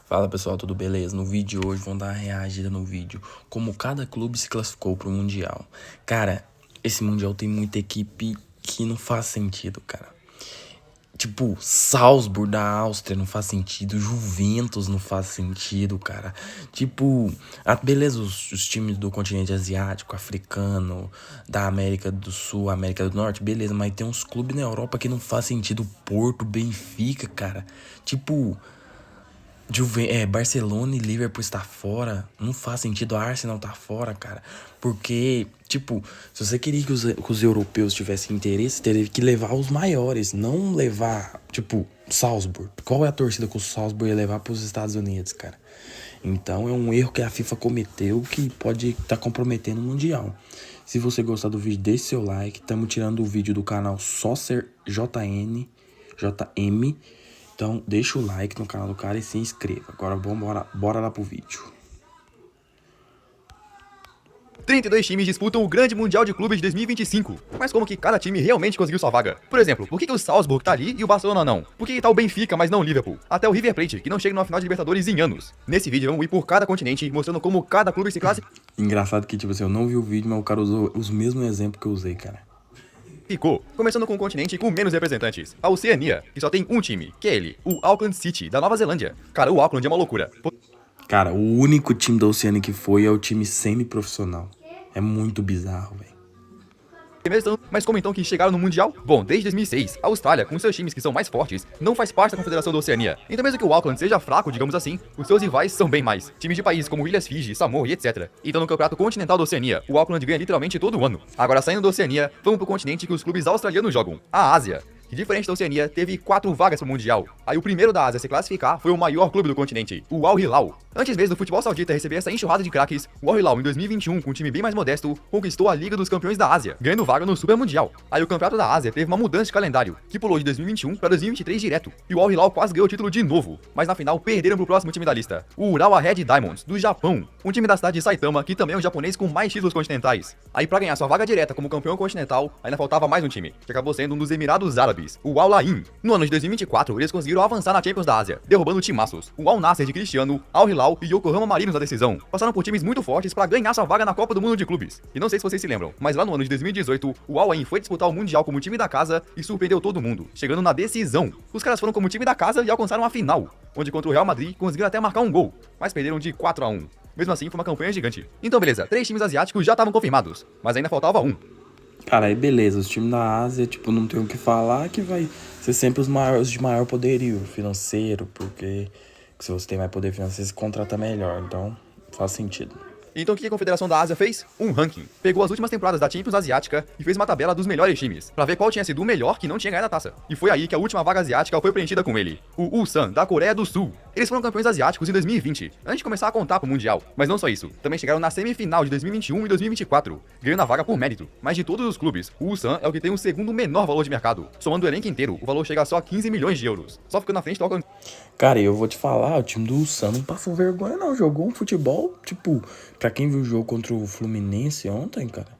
Fala pessoal, tudo beleza? No vídeo de hoje vamos dar uma reagida no vídeo como cada clube se classificou pro Mundial. Cara, esse Mundial tem muita equipe que não faz sentido, cara. Tipo, Salzburg da Áustria não faz sentido, Juventus não faz sentido, cara. Tipo, beleza, os times do continente asiático, africano, da América do Sul, América do Norte, beleza, mas tem uns clubes na Europa que não faz sentido, Porto, Benfica, cara. Tipo, Barcelona e Liverpool está fora. Não faz sentido a Arsenal tá fora, cara. Porque, tipo, se você queria que os europeus tivessem interesse, teria que levar os maiores. Não levar, tipo, Salzburg. Qual é a torcida que o Salzburg ia levar pros Estados Unidos, cara? Então é um erro que a FIFA cometeu que pode estar comprometendo o Mundial. Se você gostar do vídeo, deixe seu like. Estamos tirando o vídeo do canal Soccer JM. Então, deixa o like no canal do cara e se inscreva. Agora, bora lá pro vídeo. 32 times disputam o grande Mundial de Clubes de 2025. Mas como que cada time realmente conseguiu sua vaga? Por exemplo, por que o Salzburg tá ali e o Barcelona não? Por que tá o Benfica, mas não o Liverpool? Até o River Plate, que não chega numa final de Libertadores em anos. Nesse vídeo, vamos ir por cada continente, mostrando como cada clube se classificou. Engraçado que, tipo assim, eu não vi o vídeo, mas o cara usou os mesmos exemplos que eu usei, cara. Começando com um continente com menos representantes, a Oceania, que só tem um time, que é ele, o Auckland City, da Nova Zelândia. Cara, o Auckland é uma loucura. Cara, o único time da Oceania que foi é o time semi-profissional. É muito bizarro, velho. Mas como então que chegaram no Mundial? Bom, desde 2006, a Austrália, com seus times que são mais fortes, não faz parte da Confederação da Oceania. Então mesmo que o Auckland seja fraco, digamos assim, os seus rivais são bem mais. Times de países como Ilhas Fiji, Samoa e etc. Então no Campeonato Continental da Oceania, o Auckland ganha literalmente todo ano. Agora saindo da Oceania, vamos pro continente que os clubes australianos jogam, a Ásia. Que diferente da Oceania, teve 4 vagas pro Mundial. Aí o primeiro da Ásia a se classificar foi o maior clube do continente, o Al Hilal. Antes mesmo do futebol saudita receber essa enxurrada de craques, o Al Hilal em 2021, com um time bem mais modesto, conquistou a Liga dos Campeões da Ásia, ganhando vaga no Super Mundial. Aí o Campeonato da Ásia teve uma mudança de calendário, que pulou de 2021 para 2023 direto, e o Al Hilal quase ganhou o título de novo, mas na final perderam pro próximo time da lista, o Urawa Red Diamonds, do Japão, um time da cidade de Saitama, que também é um japonês com mais títulos continentais. Aí pra ganhar sua vaga direta como campeão continental, ainda faltava mais um time, que acabou sendo um dos Emirados Árabes, o Al Ain. No ano de 2024, eles conseguiram avançar na Champions da Ásia, derrubando timaços, o Al Nassr de Cristiano, Al Hilal e Yokohama Marinos na decisão. Passaram por times muito fortes para ganhar sua vaga na Copa do Mundo de Clubes. E não sei se vocês se lembram, mas lá no ano de 2018, o Al Ain foi disputar o Mundial como time da casa e surpreendeu todo mundo, chegando na decisão. Os caras foram como time da casa e alcançaram a final, onde contra o Real Madrid conseguiram até marcar um gol, mas perderam de 4-1. Mesmo assim, foi uma campanha gigante. Então beleza, 3 times asiáticos já estavam confirmados, mas ainda faltava um. Cara, aí beleza, os times da Ásia, tipo, não tem o que falar, que vai ser sempre os de maior poderio financeiro, porque se você tem mais poder financeiro, você contrata melhor, então faz sentido. Então o que a Confederação da Ásia fez? Um ranking. Pegou as últimas temporadas da Champions Asiática e fez uma tabela dos melhores times, pra ver qual tinha sido o melhor que não tinha ganhado a taça. E foi aí que a última vaga asiática foi preenchida com ele, o Ulsan, da Coreia do Sul. Eles foram campeões asiáticos em 2020, antes de começar a contar pro Mundial. Mas não só isso, também chegaram na semifinal de 2021 e 2024, ganhando a vaga por mérito. Mas de todos os clubes, o Ulsan é o que tem o segundo menor valor de mercado. Somando o elenco inteiro, o valor chega a só 15 milhões de euros, só ficando na frente do Auckland. Cara, eu vou te falar, o time do Ulsan não passou vergonha não, jogou um futebol, tipo, pra quem viu o jogo contra o Fluminense ontem, cara,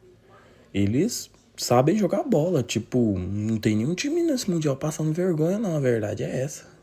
eles sabem jogar bola, tipo, não tem nenhum time nesse Mundial passando vergonha não, a verdade é essa.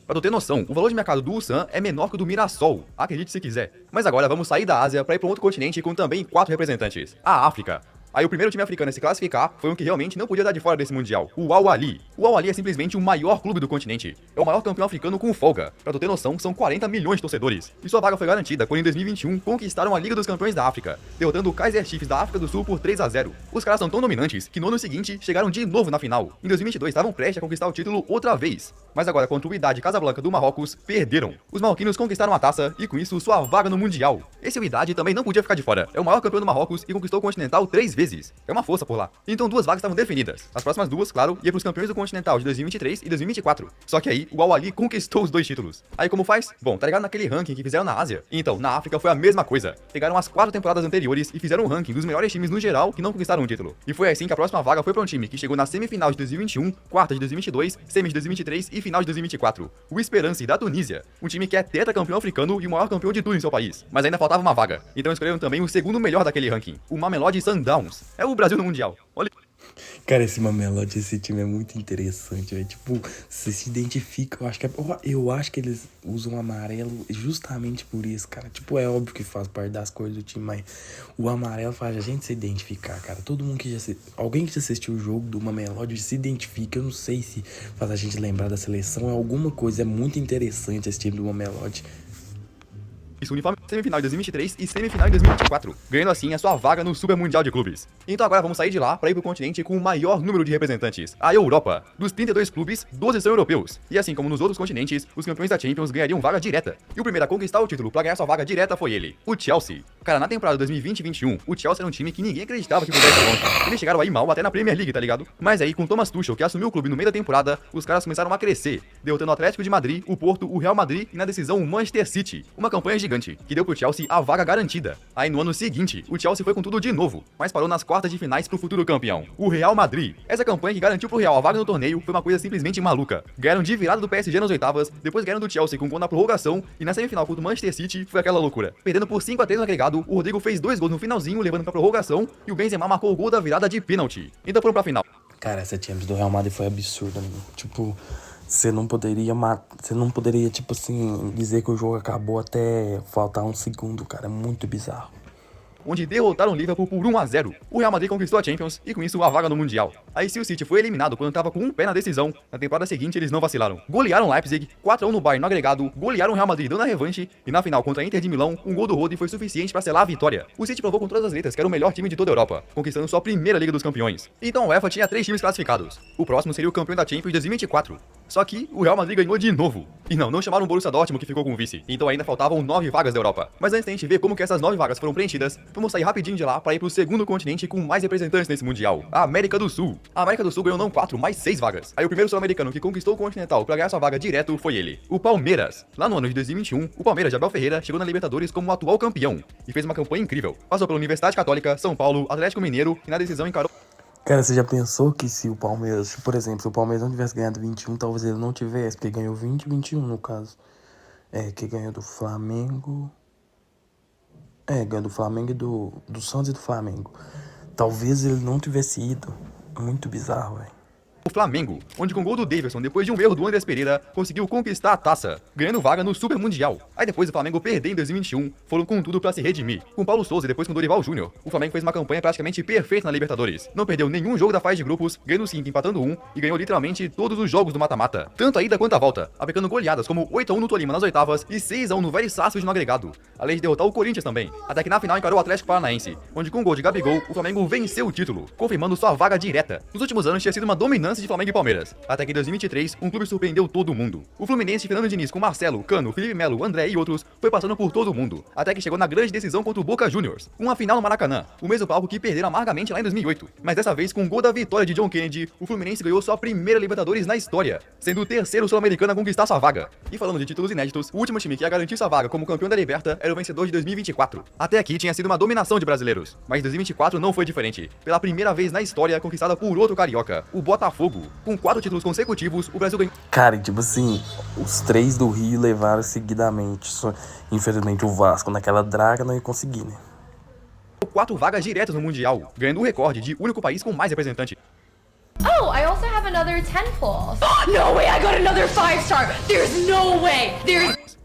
Pra tu ter noção, o valor de mercado do Ulsan é menor que o do Mirassol, acredite se quiser. Mas agora vamos sair da Ásia pra ir pra um outro continente com também 4 representantes, a África. Aí o primeiro time africano a se classificar foi um que realmente não podia dar de fora desse Mundial, o Al Ahly. O Al Ahly é simplesmente o maior clube do continente. É o maior campeão africano com folga. Pra tu ter noção, são 40 milhões de torcedores. E sua vaga foi garantida quando em 2021 conquistaram a Liga dos Campeões da África, derrotando o Kaizer Chiefs da África do Sul por 3-0. Os caras são tão dominantes que no ano seguinte chegaram de novo na final. Em 2022 estavam prestes a conquistar o título outra vez. Mas agora contra o Wydad Casablanca do Marrocos, perderam. Os marroquinos conquistaram a taça e com isso sua vaga no Mundial. Esse Wydad também não podia ficar de fora. É o maior campeão do Marrocos e conquistou o Continental 3 vezes. É uma força por lá. Então 2 vagas estavam definidas. As próximas 2, claro, ia pros campeões do Continental de 2023 e 2024. Só que aí, o Al Ahly conquistou os 2 títulos. Aí como faz? Bom, tá ligado naquele ranking que fizeram na Ásia? Então, na África foi a mesma coisa. Pegaram as 4 temporadas anteriores e fizeram um ranking dos melhores times no geral que não conquistaram um título. E foi assim que a próxima vaga foi pra um time que chegou na semifinal de 2021, quarta de 2022, semi de 2023 e final de 2024. O Esperance, da Tunísia. Um time que é tetracampeão africano e o maior campeão de tudo em seu país. Mas ainda faltava uma vaga. Então escolheram também o segundo melhor daquele ranking, o Mamelodi Sundowns. É o Brasil no Mundial. Olha. Cara, esse Mamelodi, esse time é muito interessante, velho. Tipo, você se identifica. Eu acho que eles usam amarelo justamente por isso, cara. Tipo, é óbvio que faz parte das cores do time, mas o amarelo faz a gente se identificar, cara. Todo mundo que alguém que já assistiu o jogo do Mamelodi se identifica. Eu não sei se faz a gente lembrar da seleção, é alguma coisa. É muito interessante esse time do Mamelodi. Isso, uniforme semifinal de 2023 e semifinal de 2024, ganhando assim a sua vaga no Super Mundial de Clubes. Então agora vamos sair de lá para ir pro continente com o maior número de representantes, a Europa. Dos 32 clubes, 12 são europeus. E assim como nos outros continentes, os campeões da Champions ganhariam vaga direta. E o primeiro a conquistar o título para ganhar sua vaga direta foi ele, o Chelsea. Cara, na temporada 2020-21, o Chelsea era um time que ninguém acreditava que pudesse ir longe. Eles chegaram aí mal até na Premier League, tá ligado? Mas aí com Thomas Tuchel, que assumiu o clube no meio da temporada, os caras começaram a crescer, derrotando o Atlético de Madrid, o Porto, o Real Madrid e na decisão o Manchester City. Uma campanha gigante, que deu pro Chelsea a vaga garantida. Aí no ano seguinte, o Chelsea foi com tudo de novo, mas parou nas quartas de finais pro futuro campeão, o Real Madrid. Essa campanha que garantiu pro Real a vaga no torneio foi uma coisa simplesmente maluca. Ganharam de virada do PSG nas oitavas, depois ganharam do Chelsea com gol na prorrogação e na semifinal contra o Manchester City foi aquela loucura. Perdendo por 5-3 no agregado, o Rodrigo fez 2 gols no finalzinho, levando pra prorrogação, e o Benzema marcou o gol da virada de pênalti. Então foram pra final. Cara, essa Champions do Real Madrid foi absurda, mano. Tipo, você não poderia, tipo assim, dizer que o jogo acabou até faltar um segundo, cara. É muito bizarro. Onde derrotaram o Liverpool por 1-0. O Real Madrid conquistou a Champions e com isso a vaga no Mundial. Aí se o City foi eliminado quando estava com um pé na decisão, na temporada seguinte eles não vacilaram. Golearam o Leipzig, 4-1 no Bayern no agregado, golearam o Real Madrid dando a revanche e na final contra a Inter de Milão, um gol do Rodri foi suficiente para selar a vitória. O City provou com todas as letras que era o melhor time de toda a Europa, conquistando sua primeira Liga dos Campeões. Então a UEFA tinha 3 times classificados. O próximo seria o campeão da Champions de 2024. Só que o Real Madrid ganhou de novo. E não chamaram o Borussia Dortmund que ficou com o vice. Então ainda faltavam 9 vagas da Europa. Mas antes da gente ver como que essas 9 vagas foram preenchidas, vamos sair rapidinho de lá para ir pro segundo continente com mais representantes nesse Mundial, a América do Sul. A América do Sul ganhou não 4, mas 6 vagas. Aí o primeiro sul-americano que conquistou o Continental para ganhar sua vaga direto foi ele, o Palmeiras. Lá no ano de 2021, o Palmeiras de Abel Ferreira chegou na Libertadores como o atual campeão e fez uma campanha incrível. Passou pela Universidade Católica, São Paulo, Atlético Mineiro e na decisão encarou... Cara, você já pensou que se o Palmeiras, por exemplo, se o Palmeiras não tivesse ganhado 21, talvez ele não tivesse, porque ganhou 20 e 21 no caso. Que ganhou do Flamengo. Ganhou do Flamengo e do Santos e do Flamengo. Talvez ele não tivesse ido. Muito bizarro, velho. O Flamengo, onde com o gol do Davidson, depois de um erro do Andrés Pereira, conseguiu conquistar a taça, ganhando vaga no Super Mundial. Aí depois do Flamengo perder em 2021, foram com tudo pra se redimir. Com Paulo Souza e depois com Dorival Júnior, o Flamengo fez uma campanha praticamente perfeita na Libertadores. Não perdeu nenhum jogo da fase de grupos, ganhando 5, empatando 1 e ganhou literalmente todos os jogos do mata-mata. Tanto a ida quanto a volta, aplicando goleadas como 8-1 no Tolima nas oitavas e 6-1 no Velho Sarsfield no agregado. Além de derrotar o Corinthians também. Até que na final encarou o Atlético Paranaense, onde com o gol de Gabigol, o Flamengo venceu o título, confirmando sua vaga direta. Nos últimos anos tinha sido uma dominância de Flamengo e Palmeiras. Até que em 2023, um clube surpreendeu todo mundo. O Fluminense de Fernando Diniz com Marcelo, Cano, Felipe Melo, André e outros foi passando por todo mundo, até que chegou na grande decisão contra o Boca Juniors. Uma final no Maracanã, o mesmo palco que perderam amargamente lá em 2008. Mas dessa vez, com o gol da vitória de John Kennedy, o Fluminense ganhou sua primeira Libertadores na história, sendo o terceiro sul-americano a conquistar sua vaga. E falando de títulos inéditos, o último time que ia garantir sua vaga como campeão da Liberta era o vencedor de 2024. Até aqui tinha sido uma dominação de brasileiros, mas 2024 não foi diferente. Pela primeira vez na história, conquistada por outro carioca, o Botafogo. Com 4 títulos consecutivos, o Brasil ganhou... Cara, tipo assim, os 3 do Rio levaram seguidamente. Infelizmente o Vasco naquela draga não ia conseguir, né? 4 vagas diretas no Mundial, ganhando o recorde de único país com mais representantes. Oh, I also have another 10 pulls. No way, I got another 5-star. There's no way.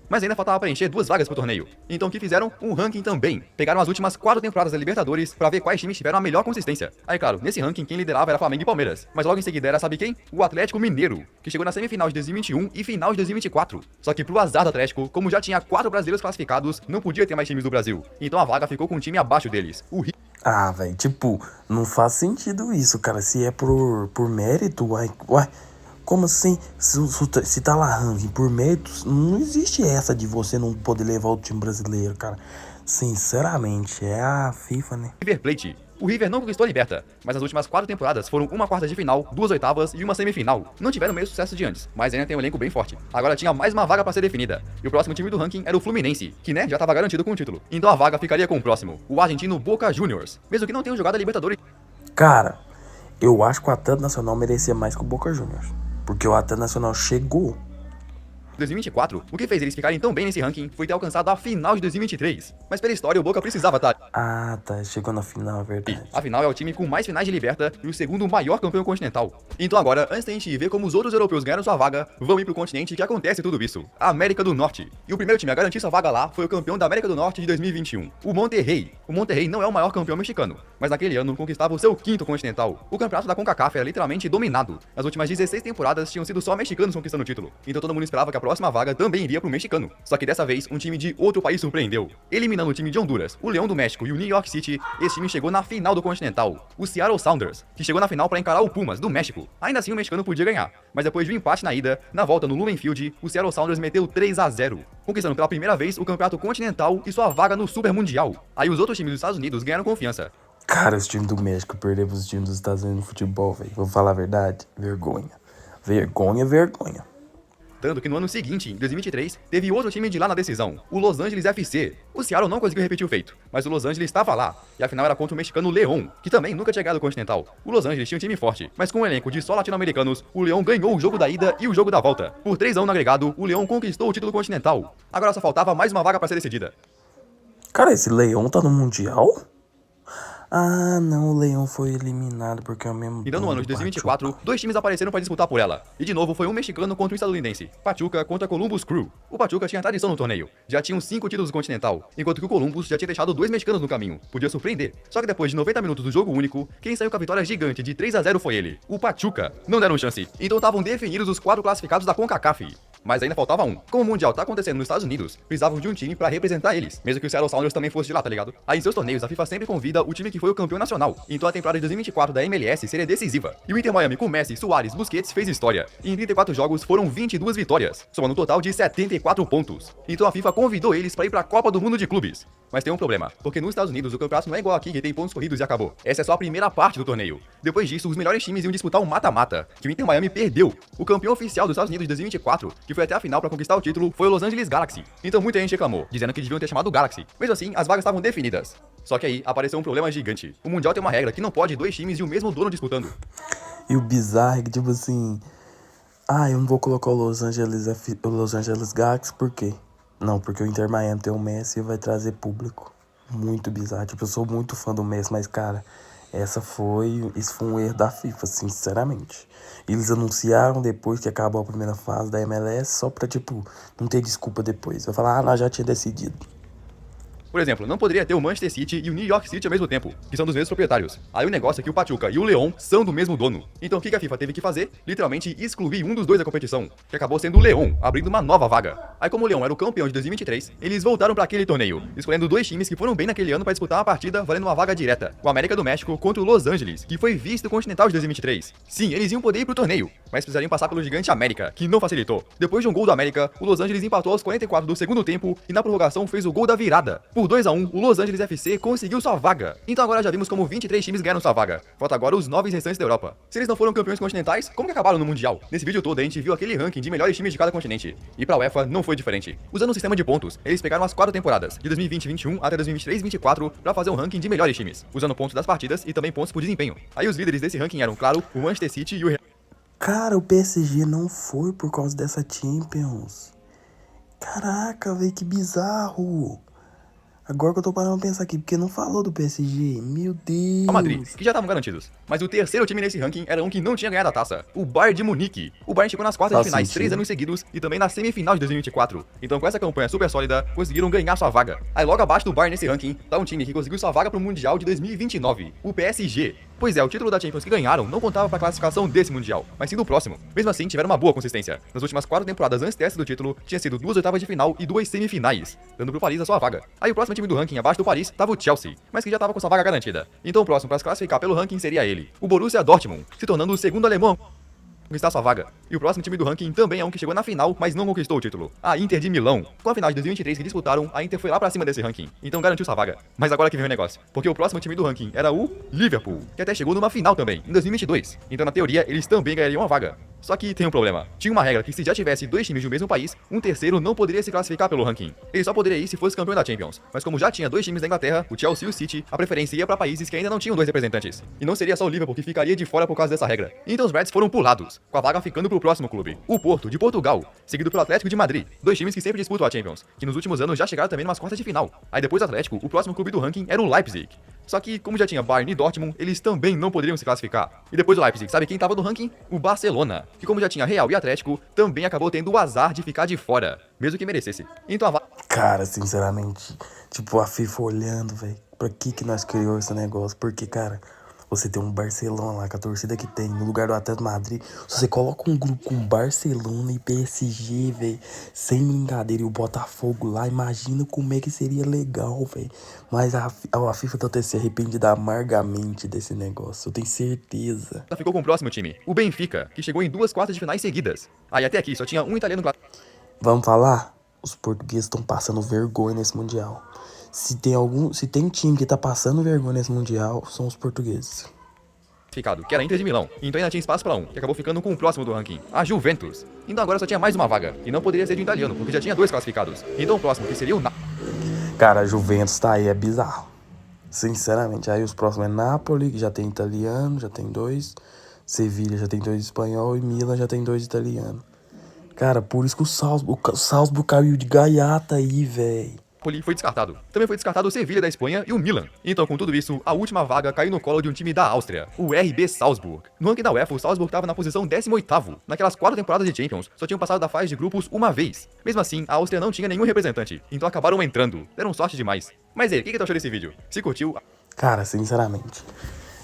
Mas ainda faltava preencher 2 vagas pro torneio. Então o que fizeram? Um ranking também. Pegaram as últimas 4 temporadas da Libertadores pra ver quais times tiveram a melhor consistência. Aí claro, nesse ranking quem liderava era Flamengo e Palmeiras. Mas logo em seguida era sabe quem? O Atlético Mineiro, que chegou na semifinal de 2021 e final de 2024. Só que pro azar do Atlético, como já tinha 4 brasileiros classificados, não podia ter mais times do Brasil. Então a vaga ficou com um time abaixo deles, o Rio. Ah, velho, tipo, não faz sentido isso, cara. Se é por mérito, uai, como assim? Se tá lá ranking por méritos, não existe essa de você não poder levar o time brasileiro, cara. Sinceramente, é a FIFA, né? River Plate. O River não conquistou a Liberta, mas as últimas 4 temporadas foram uma quarta de final, 2 oitavas e uma semifinal. Não tiveram o mesmo sucesso de antes, mas ainda tem um elenco bem forte. Agora tinha mais uma vaga pra ser definida. E o próximo time do ranking era o Fluminense, que já tava garantido com o título. Então a vaga ficaria com o próximo, o argentino Boca Juniors, mesmo que não tenham jogado a Libertadores. Cara, eu acho que o Atlético Nacional merecia mais que o Boca Juniors. Porque o Atlético Nacional chegou 2024, o que fez eles ficarem tão bem nesse ranking foi ter alcançado a final de 2023. Mas pela história, o Boca precisava estar. Ah, tá. Chegou na final, é verdade. Afinal, é o time com mais finais de Liberta e o segundo maior campeão continental. Então agora, antes da gente ver como os outros europeus ganharam sua vaga, vamos ir pro continente que acontece tudo isso, a América do Norte. E o primeiro time a garantir sua vaga lá foi o campeão da América do Norte de 2021, o Monterrey. O Monterrey não é o maior campeão mexicano, mas naquele ano conquistava o seu quinto continental. O campeonato da CONCACAF era literalmente dominado. Nas últimas 16 temporadas tinham sido só mexicanos conquistando o título. Então todo mundo esperava que a próxima vaga também iria pro mexicano. Só que dessa vez, um time de outro país surpreendeu. Eliminando o time de Honduras, o Leão do México e o New York City, esse time chegou na final do Continental, o Seattle Sounders, que chegou na final para encarar o Pumas, do México. Ainda assim o mexicano podia ganhar, mas depois de um empate na ida, na volta no Lumen Field, o Seattle Sounders meteu 3-0, conquistando pela primeira vez o campeonato continental e sua vaga no Super Mundial. Aí os outros times dos Estados Unidos ganharam confiança. Cara, os times do México perderam pros times dos Estados Unidos no futebol, velho. Vou falar a verdade. Vergonha. Vergonha, vergonha. Tanto que no ano seguinte, em 2023, teve outro time de lá na decisão, o Los Angeles FC. O Seattle não conseguiu repetir o feito, mas o Los Angeles estava lá, e a final era contra o mexicano León, que também nunca tinha ganhado o Continental. O Los Angeles tinha um time forte, mas com um elenco de só latino-americanos, o León ganhou o jogo da ida e o jogo da volta. Por 3-1 no agregado, o León conquistou o título continental. Agora só faltava mais uma vaga para ser decidida. Cara, esse Leão tá no Mundial? Ah, não, o Leão foi eliminado porque é o mesmo. Então no ano de 2024, dois times apareceram para disputar por ela. E de novo foi um mexicano contra um estadunidense. Pachuca contra Columbus Crew. O Pachuca tinha tradição no torneio. Já tinham 5 títulos do Continental, enquanto que o Columbus já tinha deixado 2 mexicanos no caminho. Podia surpreender. Só que depois de 90 minutos do jogo único, quem saiu com a vitória gigante de 3-0 foi ele, o Pachuca. Não deram chance. Então estavam definidos os 4 classificados da CONCACAF. Mas ainda faltava um. Como o Mundial tá acontecendo nos Estados Unidos, precisavam de um time pra representar eles, mesmo que o Seattle Sounders também fosse de lá, tá ligado? Aí em seus torneios, a FIFA sempre convida o time que foi o campeão nacional. Então a temporada de 2024 da MLS seria decisiva. E o Inter Miami com Messi, Suárez, Busquets fez história. E em 34 jogos foram 22 vitórias, somando um total de 74 pontos. Então a FIFA convidou eles pra ir pra Copa do Mundo de Clubes. Mas tem um problema, porque nos Estados Unidos o campeonato não é igual aqui, que tem pontos corridos e acabou. Essa é só a primeira parte do torneio. Depois disso, os melhores times iam disputar um mata-mata, que o Inter Miami perdeu. O campeão oficial dos Estados Unidos de 2024, que foi até a final pra conquistar o título, foi o Los Angeles Galaxy. Então muita gente reclamou, dizendo que deviam ter chamado Galaxy. Mesmo assim, as vagas estavam definidas. Só que aí apareceu um problema gigante. O Mundial tem uma regra que não pode 2 times e o mesmo dono disputando. E o bizarro é que, tipo assim... Ah, eu não vou colocar o Los Angeles Galaxy, por quê? Não, porque o Inter Miami tem o Messi e vai trazer público. Muito bizarro. Tipo, eu sou muito fã do Messi, mas, cara... Isso foi um erro da FIFA, sinceramente. Eles anunciaram depois que acabou a primeira fase da MLS só pra, tipo, não ter desculpa depois. Vai falar, nós já tinha decidido. Por exemplo, não poderia ter o Manchester City e o New York City ao mesmo tempo, que são dos mesmos proprietários. Aí o negócio é que o Pachuca e o León são do mesmo dono. Então o que a FIFA teve que fazer? Literalmente excluir um dos dois da competição, que acabou sendo o León, abrindo uma nova vaga. Aí como o León era o campeão de 2023, eles voltaram para aquele torneio, escolhendo 2 times que foram bem naquele ano para disputar uma partida valendo uma vaga direta. O América do México contra o Los Angeles, que foi vice do Continental de 2023. Sim, eles iam poder ir pro torneio, mas precisariam passar pelo gigante América, que não facilitou. Depois de um gol do América, o Los Angeles empatou aos 44 do segundo tempo e na prorrogação fez o gol da virada. Por 2-1, o Los Angeles FC conseguiu sua vaga. Então agora já vimos como 23 times ganharam sua vaga. Falta agora os 9 restantes da Europa. Se eles não foram campeões continentais, como que acabaram no Mundial? Nesse vídeo todo a gente viu aquele ranking de melhores times de cada continente. E pra UEFA não foi diferente. Usando um sistema de pontos, eles pegaram as 4 temporadas, de 2020-21 até 2023-24, pra fazer um ranking de melhores times, usando pontos das partidas e também pontos por desempenho. Aí os líderes desse ranking eram, claro, o Manchester City e o Real. Cara, o PSG não foi por causa dessa Champions. Caraca, velho, que bizarro. Agora que eu tô parando pra pensar aqui, porque não falou do PSG. Meu Deus. O Madrid, que já estavam garantidos. Mas o terceiro time nesse ranking era um que não tinha ganhado a taça. O Bayern de Munique. O Bayern chegou nas quartas de finais 3 anos seguidos e também na semifinal de 2024. Então com essa campanha super sólida, conseguiram ganhar sua vaga. Aí logo abaixo do Bayern nesse ranking, tá um time que conseguiu sua vaga pro Mundial de 2029. O PSG. Pois é, o título da Champions que ganharam não contava pra classificação desse Mundial, mas sim do próximo. Mesmo assim, tiveram uma boa consistência. Nas últimas 4 temporadas antes dessa do título, tinha sido 2 oitavas de final e 2 semifinais, dando pro Paris a sua vaga. Aí o próximo time do ranking abaixo do Paris tava o Chelsea, mas que já tava com sua vaga garantida. Então o próximo pra se classificar pelo ranking seria ele, o Borussia Dortmund, se tornando o segundo alemão conquistar sua vaga. E o próximo time do ranking também é um que chegou na final, mas não conquistou o título. A Inter de Milão. Com a final de 2023 que disputaram, a Inter foi lá pra cima desse ranking, então garantiu sua vaga. Mas agora que vem o negócio, porque o próximo time do ranking era o Liverpool, que até chegou numa final também, em 2022. Então na teoria, eles também ganhariam uma vaga. Só que tem um problema. Tinha uma regra que se já tivesse 2 times do mesmo país, um terceiro não poderia se classificar pelo ranking. Ele só poderia ir se fosse campeão da Champions. Mas como já tinha 2 times da Inglaterra, o Chelsea e o City, a preferência ia pra países que ainda não tinham 2 representantes. E não seria só o Liverpool que ficaria de fora por causa dessa regra. Então os Reds foram pulados. com a vaga ficando pro próximo clube, o Porto, de Portugal, seguido pelo Atlético de Madrid, dois times que sempre disputam a Champions, que nos últimos anos já chegaram também nas quartas de final. Aí depois do Atlético, o próximo clube do ranking era o Leipzig. Só que, como já tinha Bayern e Dortmund, eles também não poderiam se classificar. E depois do Leipzig, sabe quem tava no ranking? O Barcelona, que como já tinha Real e Atlético, também acabou tendo o azar de ficar de fora, mesmo que merecesse. Então a vaga... Cara, sinceramente, tipo, a FIFA olhando, velho, pra que nós criou esse negócio? Porque, cara, você tem um Barcelona lá, com a torcida que tem, no lugar do Atlético de Madrid, se você coloca um grupo com Barcelona e PSG, velho, sem brincadeira, e o Botafogo lá, imagina como é que seria legal, velho. Mas a FIFA tá até se arrependida amargamente desse negócio, eu tenho certeza. ficou com o próximo time, o Benfica, que chegou em 2 quartas de finais seguidas. Aí até aqui só tinha um italiano Vamos falar? Os portugueses estão passando vergonha nesse Mundial. Se tem time que tá passando vergonha nesse Mundial, são os portugueses. classificado, que era Inter de Milão. Então ainda tinha espaço pra um, que acabou ficando com o próximo do ranking, a Juventus. Então agora só tinha mais uma vaga, e não poderia ser de um italiano, porque já tinha 2 classificados. Então o próximo, que seria o Cara, a Juventus tá aí, é bizarro. Sinceramente, aí os próximos é Napoli, que já tem italiano, já tem 2. Sevilha já tem 2 espanhol e Milan já tem 2 italiano. Cara, por isso que o Salzburg caiu de gaiata aí, velho. Napoli foi descartado. Também foi descartado o Sevilha da Espanha e o Milan. Então, com tudo isso, a última vaga caiu no colo de um time da Áustria, o RB Salzburg. No ranking da UEFA, o Salzburg estava na posição 18º. Naquelas 4 temporadas de Champions, só tinham passado da fase de grupos uma vez. Mesmo assim, a Áustria não tinha nenhum representante, então acabaram entrando. Deram sorte demais. Mas e aí, o que tu achou desse vídeo? Se curtiu... Cara, sinceramente,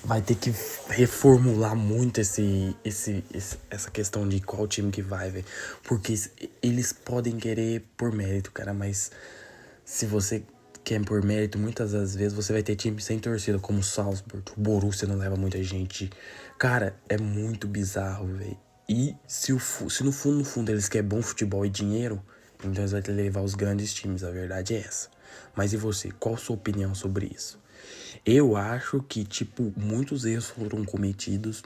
vai ter que reformular muito essa questão de qual time que vai, velho. Porque eles podem querer por mérito, cara, mas se você quer por mérito, muitas das vezes você vai ter time sem torcida, como o Salzburg, o Borussia não leva muita gente. Cara, é muito bizarro, velho. E se no fundo eles querem bom futebol e dinheiro, então eles vão ter que levar os grandes times, a verdade é essa. Mas e você, qual a sua opinião sobre isso? Eu acho que, tipo, muitos erros foram cometidos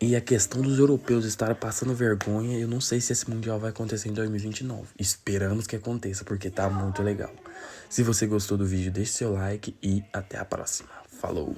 e a questão dos europeus estarem passando vergonha, eu não sei se esse Mundial vai acontecer em 2029. Esperamos que aconteça, porque tá muito legal. Se você gostou do vídeo, deixe seu like e até a próxima. Falou!